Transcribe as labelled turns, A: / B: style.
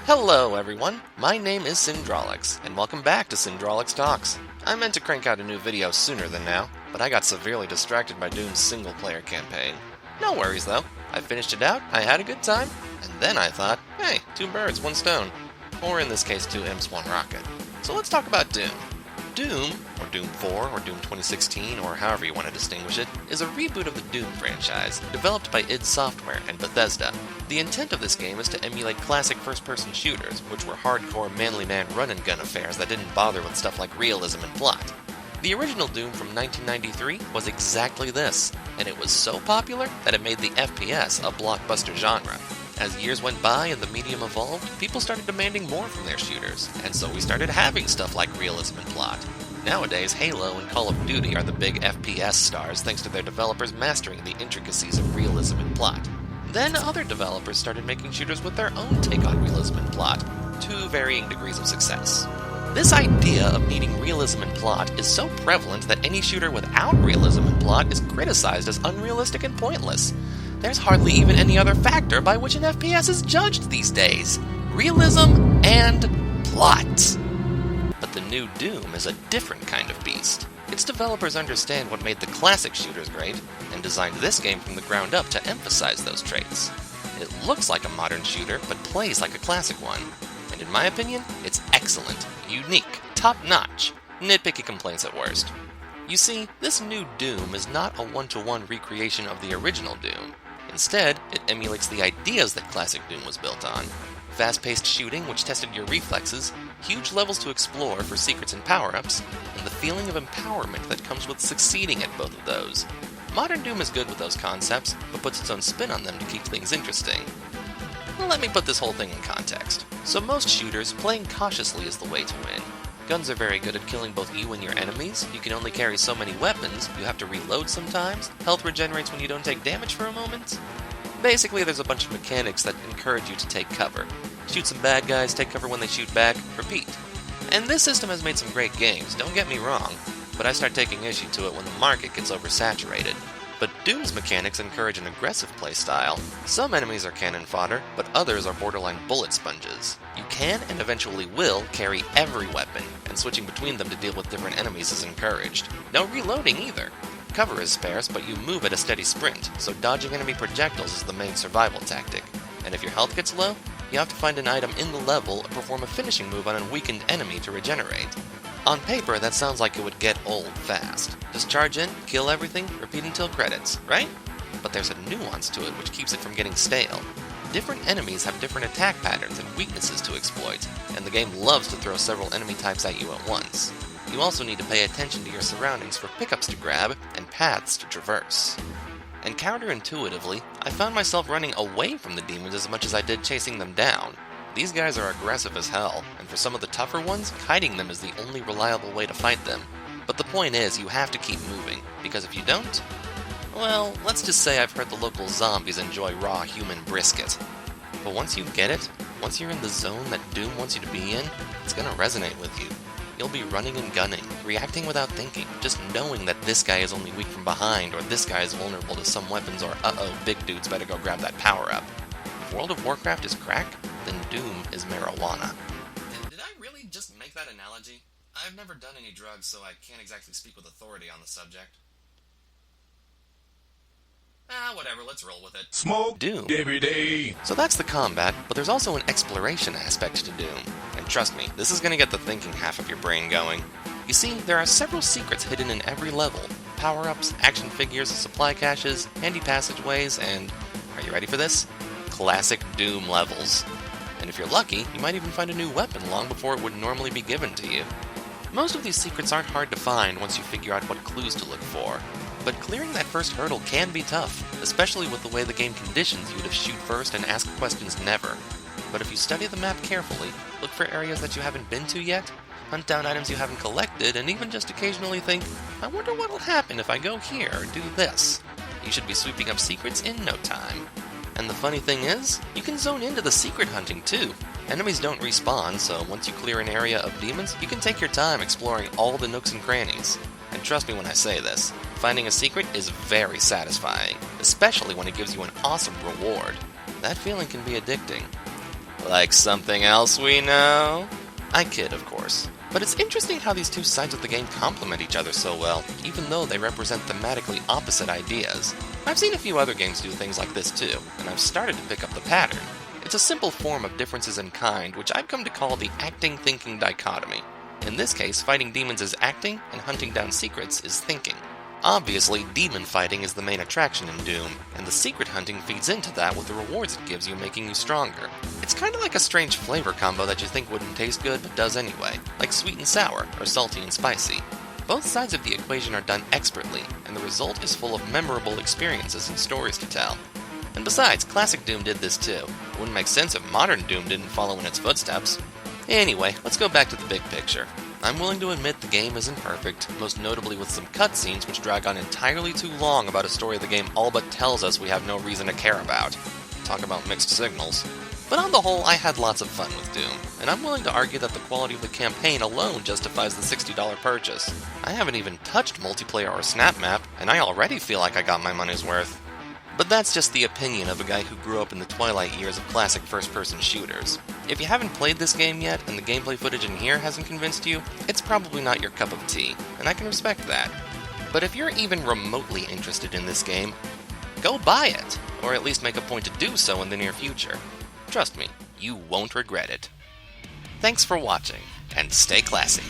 A: Hello everyone, my name is Syndralix, and welcome back to Syndralix Talks. I meant to crank out a new video sooner than now, but I got severely distracted by Doom's single-player campaign. No worries though, I finished it out, I had a good time, and then I thought, hey, two birds, one stone. Or in this case, two imps, one rocket. So let's talk about Doom. Doom, or Doom 4, or Doom 2016, or however you want to distinguish it, is a reboot of the Doom franchise, developed by id Software and Bethesda. The intent of this game is to emulate classic first-person shooters, which were hardcore manly man run-and-gun affairs that didn't bother with stuff like realism and plot. The original Doom from 1993 was exactly this, and it was so popular that it made the FPS a blockbuster genre. As years went by and the medium evolved, people started demanding more from their shooters, and so we started having stuff like realism and plot. Nowadays, Halo and Call of Duty are the big FPS stars thanks to their developers mastering the intricacies of realism and plot. Then other developers started making shooters with their own take on realism and plot, to varying degrees of success. This idea of needing realism and plot is so prevalent that any shooter without realism and plot is criticized as unrealistic and pointless. There's hardly even any other factor by which an FPS is judged these days. Realism and plot. But the new Doom is a different kind of beast. Its developers understand what made the classic shooters great, and designed this game from the ground up to emphasize those traits. It looks like a modern shooter, but plays like a classic one. And in my opinion, it's excellent, unique, top-notch, nitpicky complaints at worst. You see, this new Doom is not a one-to-one recreation of the original Doom. Instead, it emulates the ideas that classic Doom was built on. Fast-paced shooting, which tested your reflexes, huge levels to explore for secrets and power-ups, and the feeling of empowerment that comes with succeeding at both of those. Modern Doom is good with those concepts, but puts its own spin on them to keep things interesting. Well, let me put this whole thing in context. So most shooters, playing cautiously is the way to win. Guns are very good at killing both you and your enemies, you can only carry so many weapons, you have to reload sometimes, health regenerates when you don't take damage for a moment. Basically, there's a bunch of mechanics that encourage you to take cover. Shoot some bad guys, take cover when they shoot back, repeat. And this system has made some great games, don't get me wrong, but I start taking issue to it when the market gets oversaturated. But Doom's mechanics encourage an aggressive playstyle. Some enemies are cannon fodder, but others are borderline bullet sponges. You can, and eventually will, carry every weapon, and switching between them to deal with different enemies is encouraged. No reloading either. Cover is sparse, but you move at a steady sprint, so dodging enemy projectiles is the main survival tactic. And if your health gets low, you have to find an item in the level and perform a finishing move on a weakened enemy to regenerate. On paper, that sounds like it would get old fast. Just charge in, kill everything, repeat until credits, right? But there's a nuance to it which keeps it from getting stale. Different enemies have different attack patterns and weaknesses to exploit, and the game loves to throw several enemy types at you at once. You also need to pay attention to your surroundings for pickups to grab and paths to traverse. And counterintuitively, I found myself running away from the demons as much as I did chasing them down. These guys are aggressive as hell, and for some of the tougher ones, kiting them is the only reliable way to fight them. But the point is, you have to keep moving, because if you don't, well, let's just say I've heard the local zombies enjoy raw human brisket. But once you get it, once you're in the zone that Doom wants you to be in, it's gonna resonate with you. You'll be running and gunning, reacting without thinking, just knowing that this guy is only weak from behind, or this guy is vulnerable to some weapons, or uh-oh, big dudes better go grab that power-up. If World of Warcraft is crack, then Doom is marijuana. Did I really just make that analogy? I've never done any drugs, so I can't exactly speak with authority on the subject. Whatever, let's roll with it.
B: Smoke
A: Doom.
B: every day.
A: So that's the combat, but there's also an exploration aspect to Doom. And trust me, this is going to get the thinking half of your brain going. You see, there are several secrets hidden in every level. Power-ups, action figures, supply caches, handy passageways, and, are you ready for this? Classic Doom levels. And if you're lucky, you might even find a new weapon long before it would normally be given to you. Most of these secrets aren't hard to find once you figure out what clues to look for. But clearing that first hurdle can be tough, especially with the way the game conditions you to shoot first and ask questions never. But if you study the map carefully, look for areas that you haven't been to yet, hunt down items you haven't collected, and even just occasionally think, I wonder what'll happen if I go here or do this, you should be sweeping up secrets in no time. And the funny thing is, you can zone into the secret hunting too. Enemies don't respawn, so once you clear an area of demons, you can take your time exploring all the nooks and crannies. And trust me when I say this, finding a secret is very satisfying, especially when it gives you an awesome reward. That feeling can be addicting. Like something else we know? I kid, of course. But it's interesting how these two sides of the game complement each other so well, even though they represent thematically opposite ideas. I've seen a few other games do things like this too, and I've started to pick up the pattern. It's a simple form of differences in kind, which I've come to call the acting-thinking dichotomy. In this case, fighting demons is acting, and hunting down secrets is thinking. Obviously, demon fighting is the main attraction in Doom, and the secret hunting feeds into that with the rewards it gives you, making you stronger. It's kinda like a strange flavor combo that you think wouldn't taste good but does anyway, like sweet and sour, or salty and spicy. Both sides of the equation are done expertly, and the result is full of memorable experiences and stories to tell. And besides, classic Doom did this too. It wouldn't make sense if modern Doom didn't follow in its footsteps. Anyway, let's go back to the big picture. I'm willing to admit the game isn't perfect, most notably with some cutscenes which drag on entirely too long about a story the game all but tells us we have no reason to care about. Talk about mixed signals. But on the whole, I had lots of fun with Doom, and I'm willing to argue that the quality of the campaign alone justifies the $60 purchase. I haven't even touched multiplayer or snap map, and I already feel like I got my money's worth. But that's just the opinion of a guy who grew up in the twilight years of classic first-person shooters. If you haven't played this game yet, and the gameplay footage in here hasn't convinced you, it's probably not your cup of tea, and I can respect that. But if you're even remotely interested in this game, go buy it, or at least make a point to do so in the near future. Trust me, you won't regret it. Thanks for watching, and stay classy.